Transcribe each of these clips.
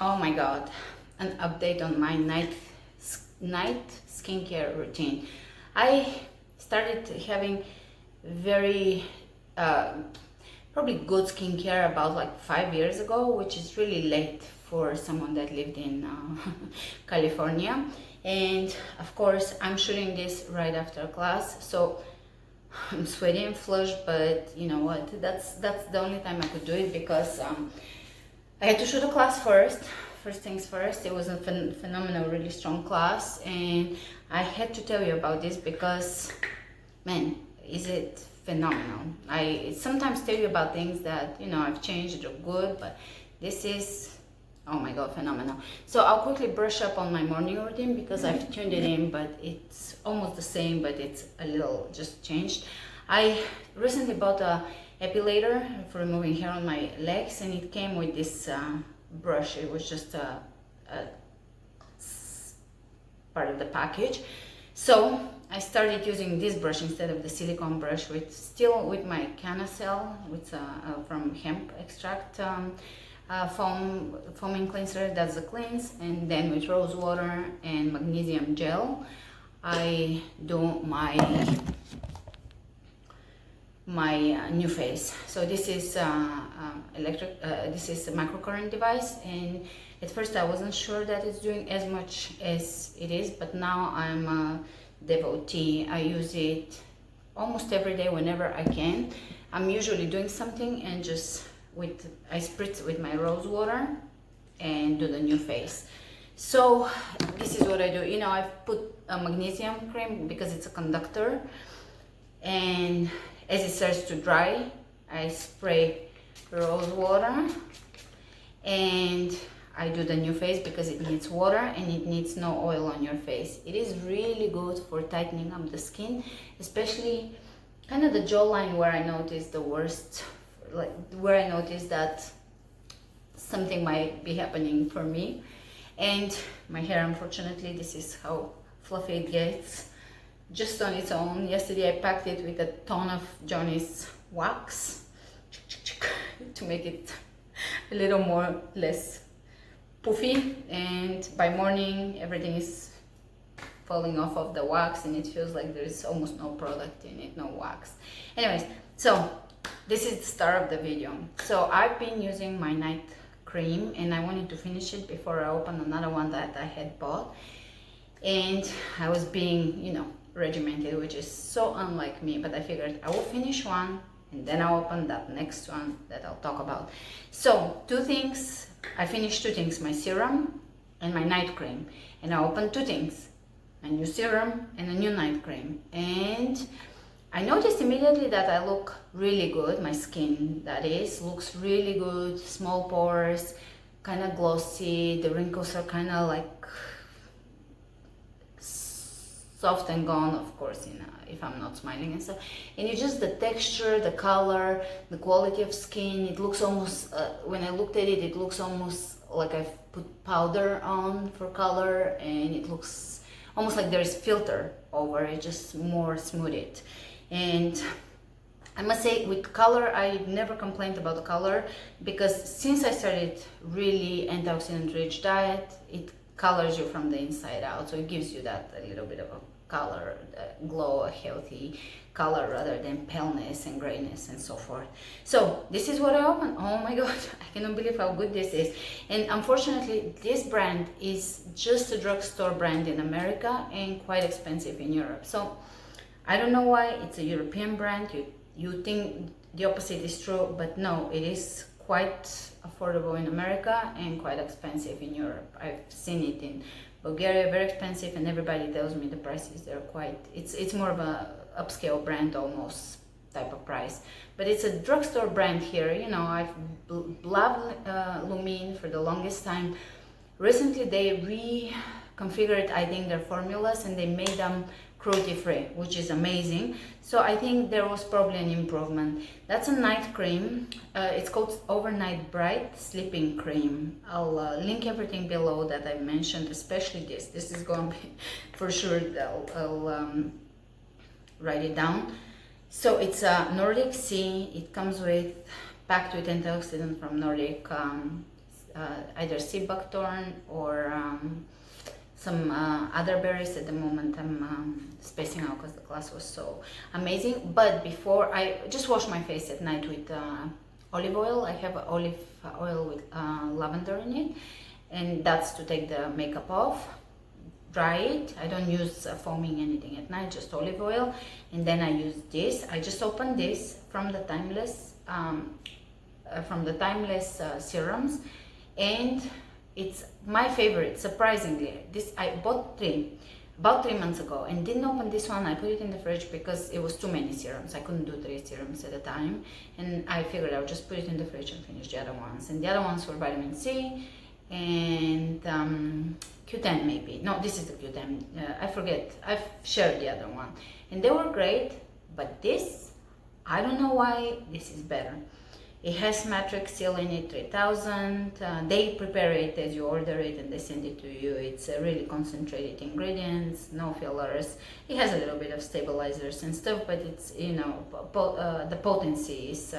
Oh my god, an update on my night skincare routine. I started having very probably good skincare about like 5 years ago, which is really late for someone that lived in California. And of course, I'm shooting this right after class, so I'm sweaty and flushed. But you know what? That's the only time I could do it because I had to shoot a class first. First things first, it was a phenomenal, really strong class, and I had to tell you about this because, man, is it phenomenal. I sometimes tell you about things that, you know, I've changed or good, but this is, oh my god, phenomenal. So I'll quickly brush up on my morning routine because I've tuned it in, but it's almost the same, but it's a little just changed. I recently bought a epilator for removing hair on my legs, and it came with this brush. It was just a part of the package. So I started using this brush instead of the silicone brush, still with my Canacell, with from hemp extract foaming cleanser. That's the cleanse, and then with rose water and magnesium gel I do my new face. So this is this is a microcurrent device, and at first I wasn't sure that it's doing as much as it is, but now I'm a devotee. I use it almost every day whenever I can. I'm usually doing something and just I spritz with my rose water and do the new face. So this is what I do. You know, I've put a magnesium cream because it's a conductor, and as it starts to dry, I spray rose water and I do the new face because it needs water and it needs no oil on your face. It is really good for tightening up the skin, especially kind of the jawline where I notice the worst, like where I notice that something might be happening for me. And my hair, unfortunately, this is how fluffy it gets just on its own. Yesterday I packed it with a ton of Johnny's wax to make it a little more less puffy, and by morning everything is falling off of the wax and it feels like there's almost no product in it, no wax. Anyways, so this is the start of the video. So I've been using my night cream and I wanted to finish it before I opened another one that I had bought, and I was being, you know, regimented, which is so unlike me, but I figured I will finish one and then I'll open that next one that I'll talk about. So I finished two things, my serum and my night cream, and I opened two things, a new serum and a new night cream, and I noticed immediately that I look really good. My skin, that is, looks really good, small pores, kind of glossy, the wrinkles are kind of like soft and gone, of course, you know, if I'm not smiling and stuff. And it's just the texture, the color, the quality of skin. It looks almost, when I looked at it, it looks almost like I've put powder on for color, and it looks almost like there's filter over it, just more smoothed. And I must say, with color, I never complained about the color, because since I started really antioxidant rich diet, it colors you from the inside out, so it gives you that a little bit of a color, glow, a healthy color rather than paleness and grayness and so forth. So this is what I opened. Oh my god, I cannot believe how good this is. And unfortunately, this brand is just a drugstore brand in America and quite expensive in Europe. So I don't know why it's a European brand. You think the opposite is true, but no, it is quite affordable in America and quite expensive in Europe. I've seen it in Bulgaria, very expensive, and everybody tells me the prices they're quite, it's more of a upscale brand almost type of price. But it's a drugstore brand here. You know, I've loved Lumine for the longest time. Recently they reconfigured, I think, their formulas, and they made them cruelty free, which is amazing. So I think there was probably an improvement. That's a night cream. It's called Overnight Bright Sleeping Cream. I'll link everything below that I mentioned, especially this. This is going to be for sure. I'll write it down. So it's Nordic Sea. It comes with packed with antioxidant from Nordic either sea buckthorn or some other berries. At the moment I'm spacing out because the class was so amazing. But before, I just wash my face at night with olive oil. I have olive oil with lavender in it, and that's to take the makeup off, dry it. I don't use foaming anything at night, just olive oil. And then I use this. I just opened this from the Timeless serums, and it's my favorite, surprisingly. This I bought about 3 months ago, and didn't open this one. I put it in the fridge because it was too many serums. I couldn't do 3 serums at a time, and I figured I would just put it in the fridge and finish the other ones. And the other ones were vitamin C and Q10 maybe. No, this is the Q10. I forget. I've shared the other one, and they were great. But this, I don't know why this is better. It has matrix seal in it, 3000. They prepare it as you order it, and they send it to you. It's really concentrated ingredients, no fillers. It has a little bit of stabilizers and stuff, but it's, you know, the potency is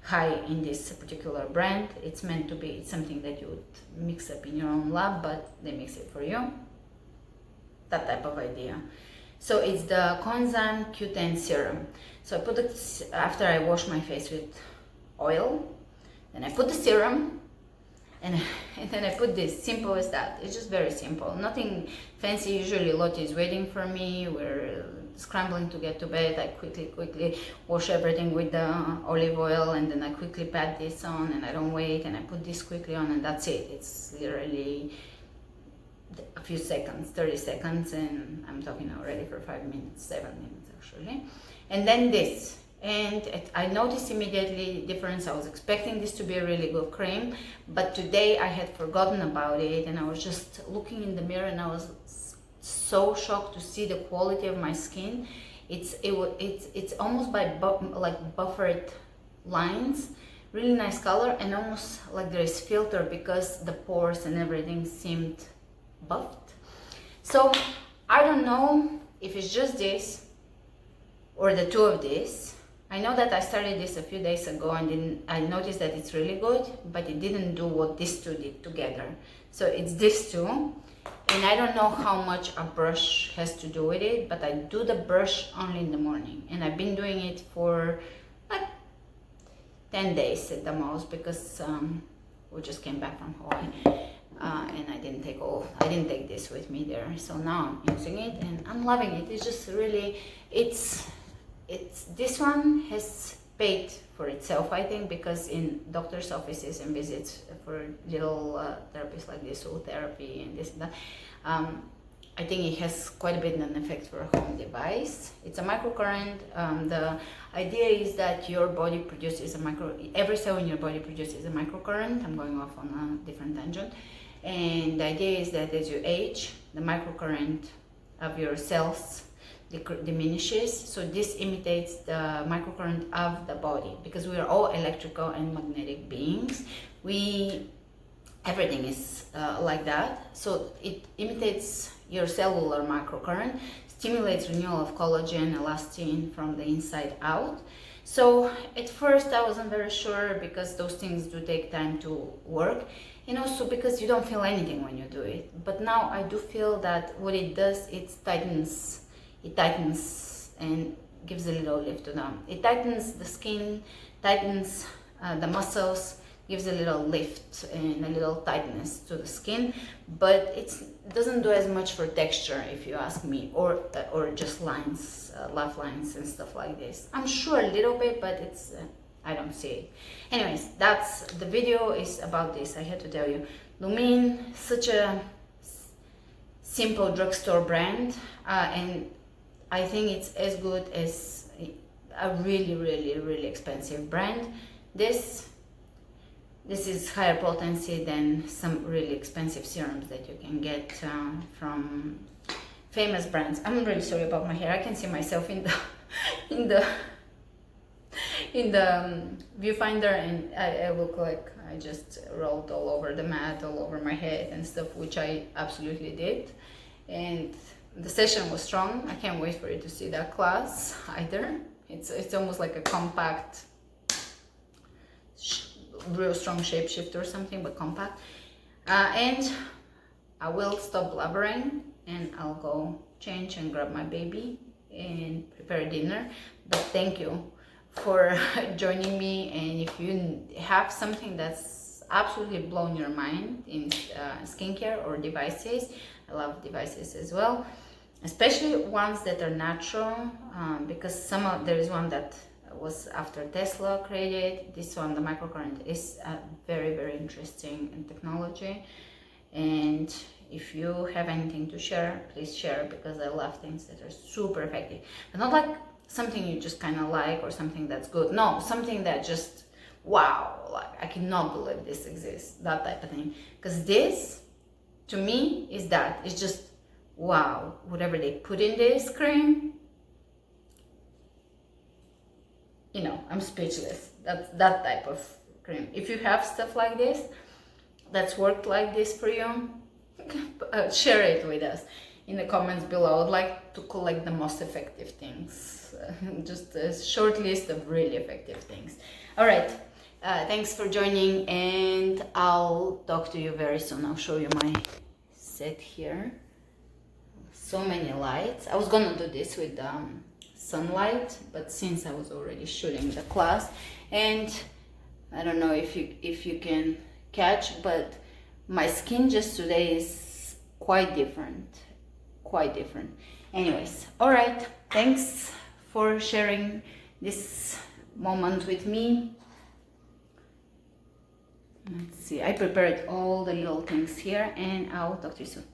high in this particular brand. It's meant to be something that you would mix up in your own lab, but they mix it for you. That type of idea. So it's the Konzan Q10 serum. So I put it after I wash my face with oil, then I put the serum, and then I put this. Simple as that. It's just very simple, nothing fancy. Usually Lottie is waiting for me, we're scrambling to get to bed. I quickly wash everything with the olive oil, and then I quickly pat this on, and I don't wait, and I put this quickly on, and that's it. It's literally a few seconds, 30 seconds, and I'm talking already for 5 minutes, 7 minutes actually. And then this. And I noticed immediately difference. I was expecting this to be a really good cream, but today I had forgotten about it, and I was just looking in the mirror, and I was so shocked to see the quality of my skin. It's almost like buffered lines, really nice color, and almost like there is filter because the pores and everything seemed buffed. So I don't know if it's just this or the two of these. I know that I started this a few days ago, and I noticed that it's really good, but it didn't do what these two did together. So it's these two, and I don't know how much a brush has to do with it, but I do the brush only in the morning, and I've been doing it for like 10 days at the most, because we just came back from Hawaii, and I didn't take this with me there. So now I'm using it, and I'm loving it. It's just really, this one has paid for itself, I think, because in doctor's offices and visits for little therapies like this, soul therapy and this and that, I think it has quite a bit of an effect for a home device. It's a microcurrent. The idea is that your body produces every cell in your body produces a microcurrent. I'm going off on a different tangent. And the idea is that as you age, the microcurrent of your cells diminishes. So this imitates the microcurrent of the body, because we are all electrical and magnetic beings. Everything is like that. So it imitates your cellular microcurrent, stimulates renewal of collagen, elastin from the inside out. So at first I wasn't very sure, because those things do take time to work, and also because you don't feel anything when you do it. But now I do feel that what it does, it tightens and gives a little lift to them. It tightens the skin, tightens the muscles, gives a little lift and a little tightness to the skin, but it doesn't do as much for texture, if you ask me, or just lines, laugh lines and stuff like this. I'm sure a little bit, but it's I don't see it. Anyways, the video is about this. I had to tell you, Lumin, such a simple drugstore brand, and I think it's as good as a really expensive brand. This is higher potency than some really expensive serums that you can get from famous brands. I'm really sorry about my hair. I can see myself in the viewfinder, and I look like I just rolled all over the mat, all over my head and stuff, which I absolutely did. And the session was strong. I can't wait for you to see that class either. It's almost like a compact real strong shapeshifter or something, but compact. And I will stop blabbering and I'll go change and grab my baby and prepare dinner. But thank you for joining me, and if you have something that's absolutely blown your mind in skincare or devices, I love devices as well, especially ones that are natural, because there is one that was after Tesla created. This one, the microcurrent, is very, very interesting in technology. And if you have anything to share, please share, because I love things that are super effective, but not like something you just kind of like or something that's good. No, something that just, wow, like I cannot believe this exists, that type of thing. Because this, to me, is that. It's just, wow, whatever they put in this cream, you know, I'm speechless. That's that type of cream. If you have stuff like this, that's worked like this for you, share it with us in the comments below. I'd like to collect the most effective things, just a short list of really effective things. All right, thanks for joining, and I'll talk to you very soon. I'll show you my set here. So many lights. I was gonna do this with sunlight, but since I was already shooting the class, and I don't know if you can catch, but my skin just today is quite different. Anyways, all right, thanks for sharing this moment with me. Let's see, I prepared all the little things here, and I'll talk to you soon.